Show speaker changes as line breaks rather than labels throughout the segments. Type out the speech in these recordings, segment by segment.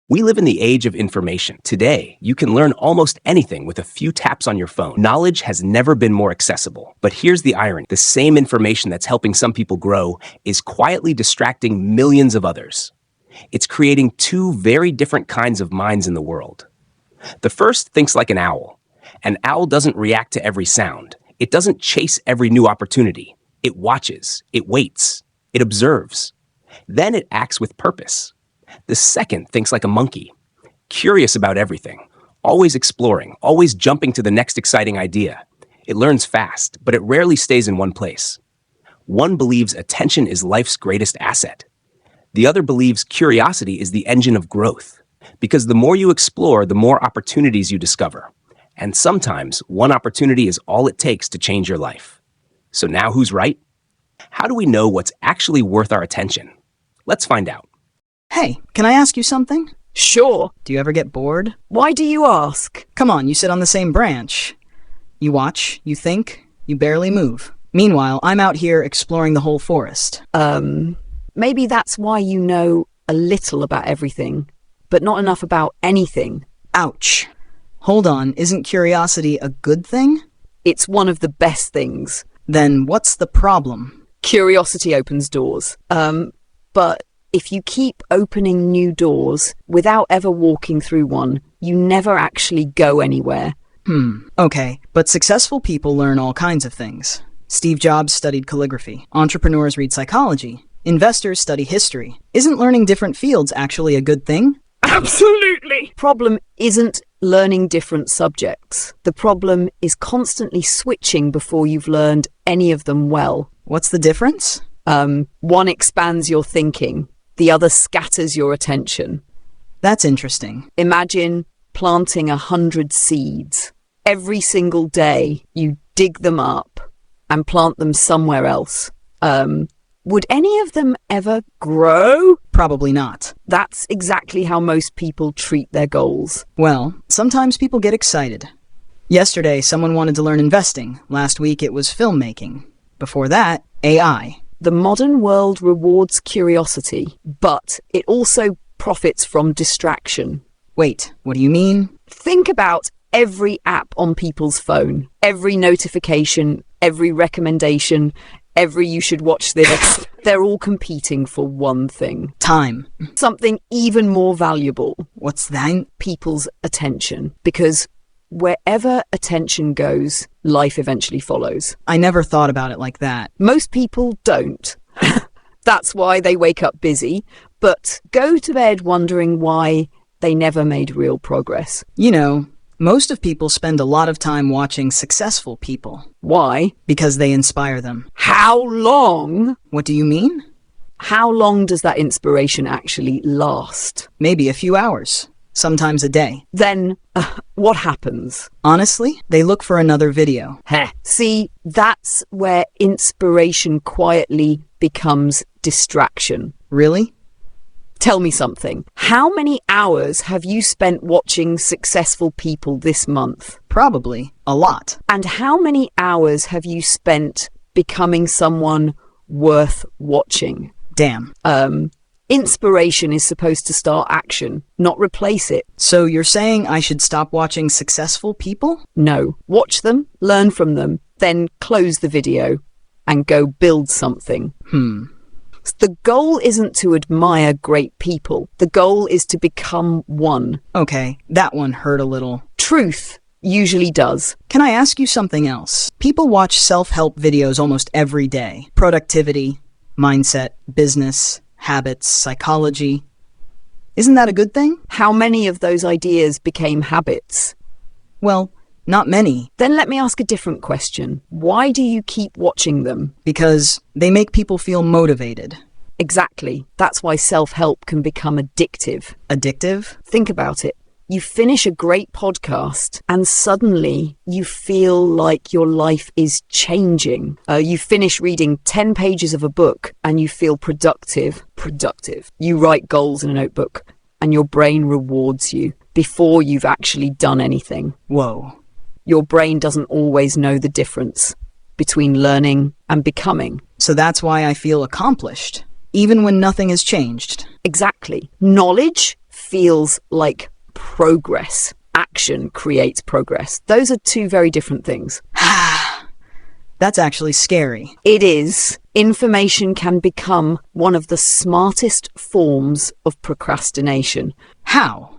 We live in the age of information. Today, you can learn almost anything with a few taps on your phone. Knowledge has never been more accessible. But here's the irony. The same information that's helping some people grow is quietly distracting millions of others. It's creating two very different kinds of minds in the world. The first thinks like an owl. An owl doesn't react to every sound. It doesn't chase every new opportunity. It watches. It waits. It observes. Then it acts with purpose. The second thinks like a monkey, curious about everything, always exploring, always jumping to the next exciting idea. It learns fast, but it rarely stays in one place. One believes attention is life's greatest asset. The other believes curiosity is the engine of growth, because the more you explore, the more opportunities you discover. And sometimes one opportunity is all it takes to change your life. So now who's right? How do we know what's actually worth our attention? Let's find out.
Hey, can I ask you something?
Sure.
Do you ever get bored?
Why do you ask?
Come on, you sit on the same branch. You watch, you think, you barely move. Meanwhile, I'm out here exploring the whole forest.
Maybe that's why you know a little about everything, but not enough about anything.
Ouch. Hold on, isn't curiosity a good thing?
It's one of the best things.
Then what's the problem?
Curiosity opens doors. But if you keep opening new doors without ever walking through one, you never actually go anywhere.
Okay, but successful people learn all kinds of things. Steve Jobs studied calligraphy. Entrepreneurs read psychology. Investors study history. Isn't learning different fields actually a good thing?
Absolutely! Problem isn't learning different subjects. The problem is constantly switching before you've learned any of them well.
What's the difference?
One expands your thinking. The other scatters your attention.
That's interesting.
Imagine planting 100 seeds. Every single day, you dig them up and plant them somewhere else. Would any of them ever grow?
Probably not.
That's exactly how most people treat their goals.
Well, sometimes people get excited. Yesterday, someone wanted to learn investing. Last week, it was filmmaking. Before that, AI.
The modern world rewards curiosity, but it also profits from distraction.
Wait, what do you mean?
Think about every app on people's phone, every notification, every recommendation, every you should watch this. They're all competing for one thing.
Time.
Something even more valuable.
What's that?
People's attention. Because wherever attention goes, life eventually follows.
I never thought about it like that.
Most people don't. That's why they wake up busy, but go to bed wondering why they never made real progress.
You know, most of people spend a lot of time watching successful people.
Why?
Because they inspire them.
How long?
What do you mean?
How long does that inspiration actually last?
Maybe a few hours. Sometimes a day.
Then, what happens?
Honestly, they look for another video.
See, that's where inspiration quietly becomes distraction.
Really?
Tell me something. How many hours have you spent watching successful people this month?
Probably a lot.
And how many hours have you spent becoming someone worth watching?
Damn.
Inspiration is supposed to start action, not replace it.
So you're saying I should stop watching successful people?
No. Watch them, learn from them, then close the video and go build something. The goal isn't to admire great people. The goal is to become one.
Okay, that one hurt a little.
Truth usually does.
Can I ask you something else? People watch self-help videos almost every day. Productivity, mindset, business, habits, psychology. Isn't that a good thing?
How many of those ideas became habits?
Well, not many.
Then let me ask a different question. Why do you keep watching them?
Because they make people feel motivated.
Exactly. That's why self-help can become addictive.
Addictive?
Think about it. You finish a great podcast and suddenly you feel like your life is changing. You finish reading 10 pages of a book and you feel productive. You write goals in a notebook and your brain rewards you before you've actually done anything.
Whoa.
Your brain doesn't always know the difference between learning and becoming.
So that's why I feel accomplished, even when nothing has changed.
Exactly. Knowledge feels like progress. Action creates progress. Those are two very different things.
That's actually scary.
It is. Information can become one of the smartest forms of procrastination.
How?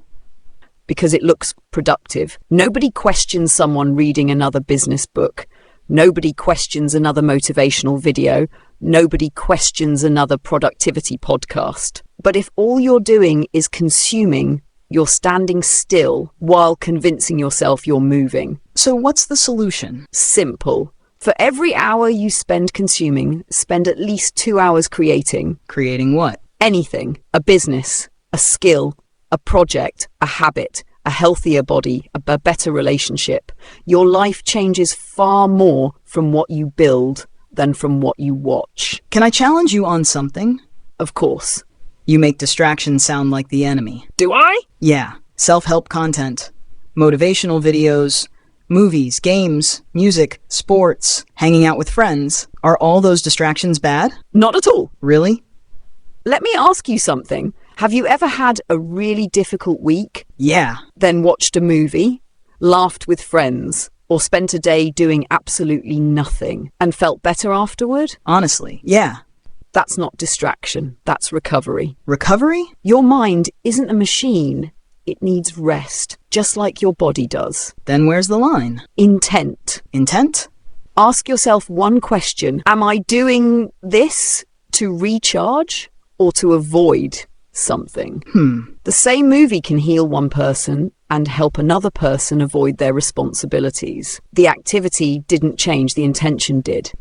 Because it looks productive. Nobody questions someone reading another business book. Nobody questions another motivational video. Nobody questions another productivity podcast. But if all you're doing is consuming, you're standing still while convincing yourself you're moving.
So what's the solution?
Simple. For every hour you spend consuming, spend at least 2 hours creating.
Creating what?
Anything. A business, a skill, a project, a habit, a healthier body, a better relationship. Your life changes far more from what you build than from what you watch.
Can I challenge you on something?
Of course.
You make distractions sound like the enemy.
Do I?
Yeah. Self-help content, motivational videos, movies, games, music, sports, hanging out with friends. Are all those distractions bad?
Not at all.
Really?
Let me ask you something. Have you ever had a really difficult week,
Yeah.
then watched a movie, laughed with friends, or spent a day doing absolutely nothing and felt better afterward?
Honestly, yeah.
That's not distraction. That's recovery.
Recovery?
Your mind isn't a machine. It needs rest, just like your body does.
Then where's the line?
Intent.
Intent?
Ask yourself one question. Am I doing this to recharge or to avoid something? The same movie can heal one person and help another person avoid their responsibilities. The activity didn't change, the intention did.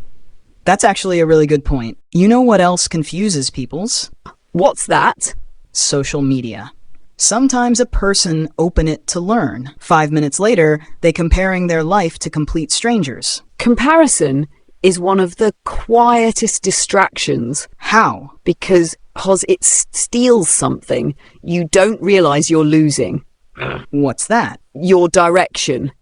That's actually a really good point. You know what else confuses people's?
What's that?
Social media. Sometimes a person open it to learn. 5 minutes later, they comparing their life to complete strangers.
Comparison is one of the quietest distractions.
How?
Because it steals something you don't realize you're losing.
What's that?
Your direction.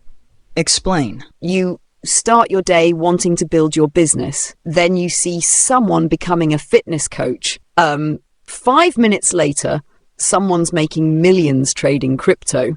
Explain.
You start your day wanting to build your business. Then you see someone becoming a fitness coach. 5 minutes later, someone's making millions trading crypto.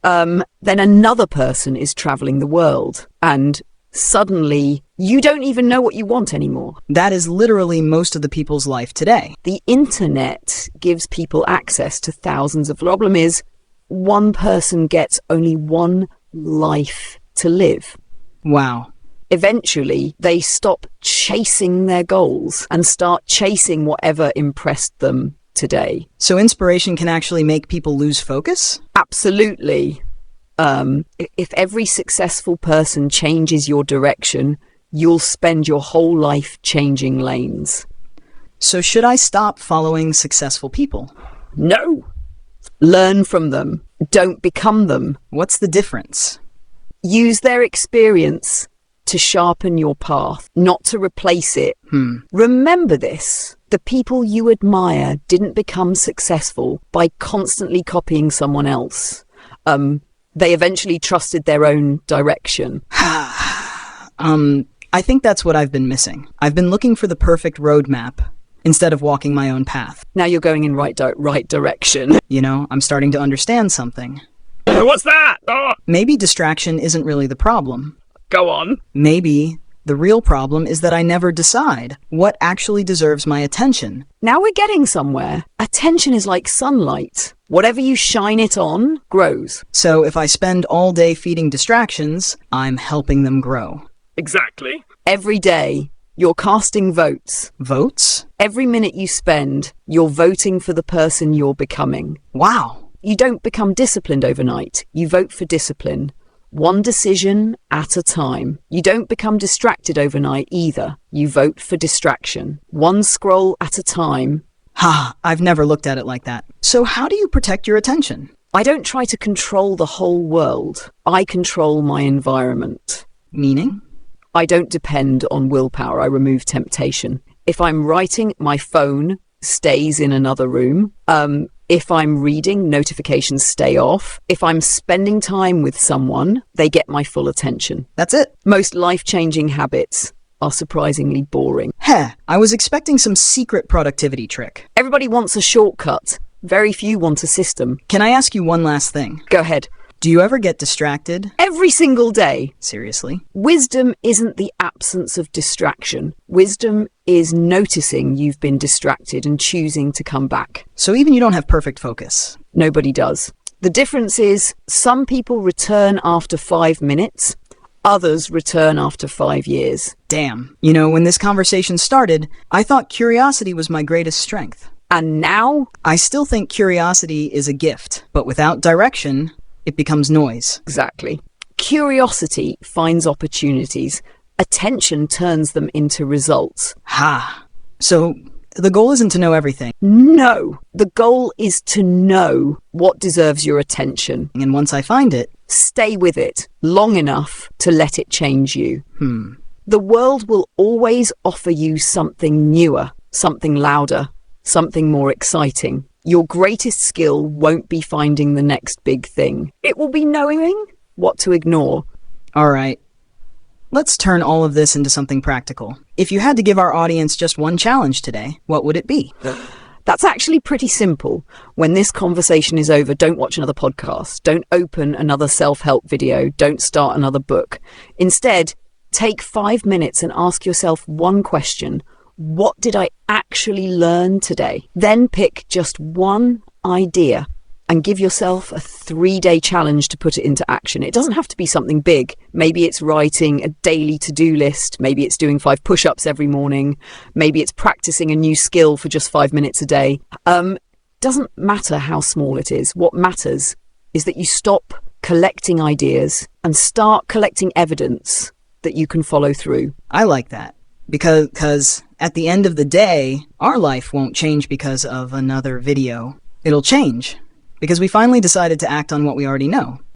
Then another person is traveling the world. And suddenly, you don't even know what you want anymore.
That is literally most of the people's life today.
The internet gives people access to thousands of... Problem is, one person gets only one life to live.
Wow.
Eventually, they stop chasing their goals and start chasing whatever impressed them today.
So inspiration can actually make people lose focus?
Absolutely. If every successful person changes your direction, you'll spend your whole life changing lanes.
So should I stop following successful people?
No. Learn from them. Don't become them.
What's the difference?
Use their experience to sharpen your path, not to replace it. Remember this. The people you admire didn't become successful by constantly copying someone else. They eventually trusted their own direction.
I think that's what I've been missing. I've been looking for the perfect roadmap instead of walking my own path.
Now you're going in right direction.
You know, I'm starting to understand something.
What's that? Oh,
Maybe distraction isn't really the problem.
go on.
Maybe the real problem is that I never decide what actually deserves my attention.
Now we're getting somewhere. Attention is like sunlight. Whatever you shine it on grows.
So if I spend all day feeding distractions, I'm helping them grow.
Exactly. Every day, you're casting votes.
Votes?
Every minute you spend, you're voting for the person you're becoming.
Wow.
You don't become disciplined overnight. You vote for discipline. One decision at a time. You don't become distracted overnight either. You vote for distraction. One scroll at a time.
I've never looked at it like that. So how do you protect your attention?
I don't try to control the whole world. I control my environment.
Meaning?
I don't depend on willpower. I remove temptation. If I'm writing, my phone stays in another room. If I'm reading, notifications stay off. If I'm spending time with someone, they get my full attention.
That's it.
Most life-changing habits are surprisingly boring.
I was expecting some secret productivity trick.
Everybody wants a shortcut. Very few want a system.
Can I ask you one last thing?
Go ahead.
Do you ever get distracted?
Every single day.
Seriously?
Wisdom isn't the absence of distraction. Wisdom is noticing you've been distracted and choosing to come back.
So even you don't have perfect focus?
Nobody does. The difference is some people return after 5 minutes, others return after 5 years.
Damn. You know, when this conversation started, I thought curiosity was my greatest strength.
And now?
I still think curiosity is a gift, but without direction, it becomes noise.
Exactly. Curiosity finds opportunities. Attention turns them into results.
Ha! So, the goal isn't to know everything.
No! The goal is to know what deserves your attention.
And once I find it,
stay with it long enough to let it change you. The world will always offer you something newer, something louder, something more exciting. Your greatest skill won't be finding the next big thing. It will be knowing what to ignore.
All right. Let's turn all of this into something practical. If you had to give our audience just one challenge today, what would it be?
That's actually pretty simple. When this conversation is over, don't watch another podcast. Don't open another self-help video. Don't start another book. Instead, take 5 minutes and ask yourself one question. What did I actually learn today? Then pick just one idea and give yourself a 3-day challenge to put it into action. It doesn't have to be something big. Maybe it's writing a daily to-do list. Maybe it's doing 5 push-ups every morning. Maybe it's practicing a new skill for just 5 minutes a day. Doesn't matter how small it is. What matters is that you stop collecting ideas and start collecting evidence that you can follow through.
I like that. Because at the end of the day, our life won't change because of another video. It'll change because we finally decided to act on what we already know.